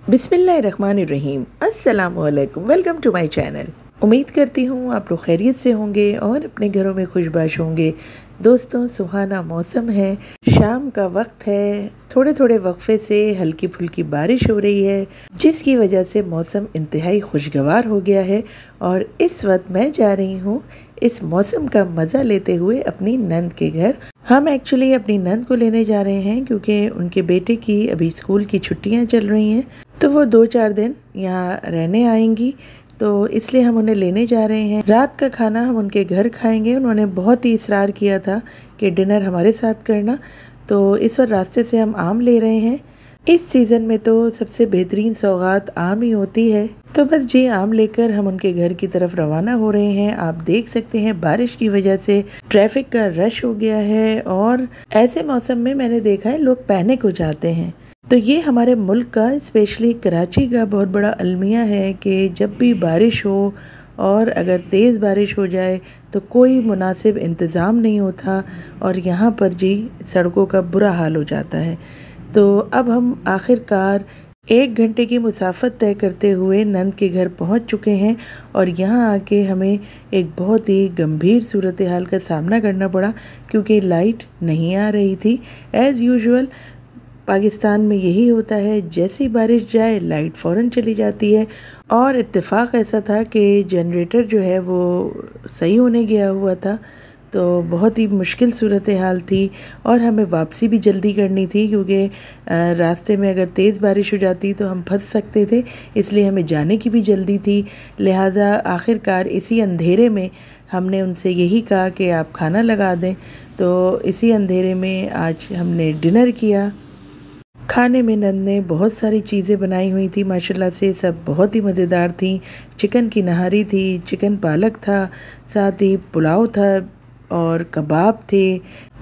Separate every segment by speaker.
Speaker 1: बिस्मिल्लाहिर्रहमानिर्रहीम। अस्सलामुअलैकुम। Welcome to my channel. उम्मीद करती हूँ आप लोग खैरियत से होंगे और अपने घरों में खुशबाश होंगे। दोस्तों, सुहाना मौसम है, शाम का वक्त है, थोड़े थोड़े वक्फे से हल्की फुल्की बारिश हो रही है, जिसकी वजह से मौसम इंतहाई खुशगवार हो गया है। और इस वक्त मैं जा रही हूँ इस मौसम का मज़ा लेते हुए अपनी नंद के घर। हम एक्चुअली अपनी नंद को लेने जा रहे हैं क्योंकि उनके बेटे की अभी स्कूल की छुट्टियां चल रही हैं, तो वो 2-4 दिन यहाँ रहने आएंगी, तो इसलिए हम उन्हें लेने जा रहे हैं। रात का खाना हम उनके घर खाएंगे। उन्होंने बहुत ही इशरार किया था कि डिनर हमारे साथ करना, तो इस वक्त रास्ते से हम आम ले रहे हैं। इस सीज़न में तो सबसे बेहतरीन सौगात आम ही होती है, तो बस जी आम लेकर हम उनके घर की तरफ रवाना हो रहे हैं। आप देख सकते हैं बारिश की वजह से ट्रैफिक का रश हो गया है और ऐसे मौसम में मैंने देखा है लोग पैनिक हो जाते हैं। तो ये हमारे मुल्क का, स्पेशली कराची का बहुत बड़ा अलमिया है कि जब भी बारिश हो और अगर तेज़ बारिश हो जाए तो कोई मुनासिब इंतज़ाम नहीं होता और यहाँ पर जी सड़कों का बुरा हाल हो जाता है। तो अब हम आखिरकार 1 घंटे की मुसाफत तय करते हुए नंद के घर पहुँच चुके हैं और यहाँ आके हमें एक बहुत ही गंभीर सूरत हाल का सामना करना पड़ा क्योंकि लाइट नहीं आ रही थी। एज़ यूजुअल पाकिस्तान में यही होता है, जैसे ही बारिश जाए लाइट फ़ौरन चली जाती है। और इत्तेफाक ऐसा था कि जनरेटर जो है वो सही होने गया हुआ था, तो बहुत ही मुश्किल सूरत हाल थी और हमें वापसी भी जल्दी करनी थी क्योंकि रास्ते में अगर तेज़ बारिश हो जाती तो हम फंस सकते थे, इसलिए हमें जाने की भी जल्दी थी। लिहाजा आखिरकार इसी अंधेरे में हमने उनसे यही कहा कि आप खाना लगा दें, तो इसी अंधेरे में आज हमने डिनर किया। खाने में नंद ने बहुत सारी चीज़ें बनाई हुई थी, माशाल्लाह से सब बहुत ही मज़ेदार थी। चिकन की नहारी थी, चिकन पालक था, साथ ही पुलाव था और कबाब थे,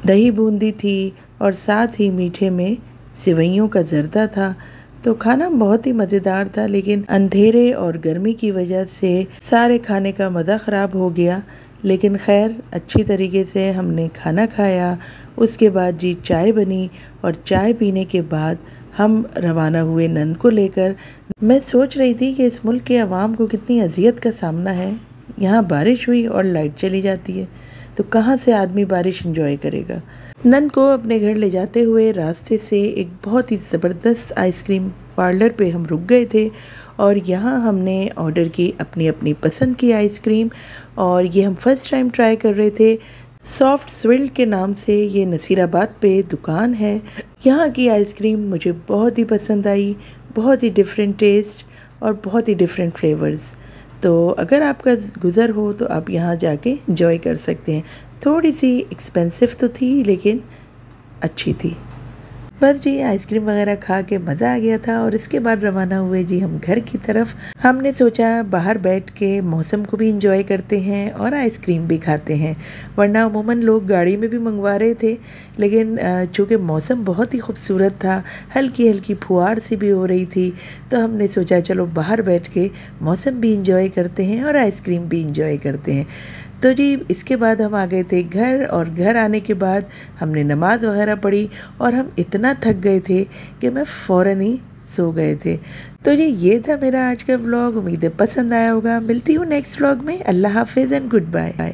Speaker 1: दही बूंदी थी और साथ ही मीठे में सेवइयों का ज़र्दा था। तो खाना बहुत ही मज़ेदार था, लेकिन अंधेरे और गर्मी की वजह से सारे खाने का मज़ा ख़राब हो गया। लेकिन खैर अच्छी तरीके से हमने खाना खाया। उसके बाद जी चाय बनी और चाय पीने के बाद हम रवाना हुए नंद को लेकर। मैं सोच रही थी कि इस मुल्क के अवाम को कितनी अजियत का सामना है। यहाँ बारिश हुई और लाइट चली जाती है, तो कहाँ से आदमी बारिश एंजॉय करेगा। नंद को अपने घर ले जाते हुए रास्ते से एक बहुत ही ज़बरदस्त आइसक्रीम पार्लर पे हम रुक गए थे और यहाँ हमने ऑर्डर की अपनी अपनी पसंद की आइसक्रीम। और ये हम फर्स्ट टाइम ट्राई कर रहे थे। सॉफ्ट स्विल्ड के नाम से ये नसीराबाद पे दुकान है। यहाँ की आइसक्रीम मुझे बहुत ही पसंद आई, बहुत ही डिफरेंट टेस्ट और बहुत ही डिफरेंट फ्लेवर्स। तो अगर आपका गुज़र हो तो आप यहाँ जाके एंजॉय कर सकते हैं। थोड़ी सी एक्सपेंसिव तो थी लेकिन अच्छी थी। बस जी आइसक्रीम वगैरह खा के मज़ा आ गया था और इसके बाद रवाना हुए जी हम घर की तरफ। हमने सोचा बाहर बैठ के मौसम को भी एंजॉय करते हैं और आइसक्रीम भी खाते हैं, वरना अमूमन लोग गाड़ी में भी मंगवा रहे थे, लेकिन चूँकि मौसम बहुत ही खूबसूरत था, हल्की हल्की फुहार सी भी हो रही थी, तो हमने सोचा चलो बाहर बैठ के मौसम भी एंजॉय करते हैं और आइसक्रीम भी एंजॉय करते हैं। तो जी इसके बाद हम आ गए थे घर और घर आने के बाद हमने नमाज़ वगैरह पढ़ी और हम इतना थक गए थे कि मैं फ़ौरन ही सो गए थे। तो जी ये था मेरा आज का व्लॉग। उम्मीद है पसंद आया होगा। मिलती हूँ नेक्स्ट व्लॉग में। अल्लाह हाफिज़ एंड गुड बाय।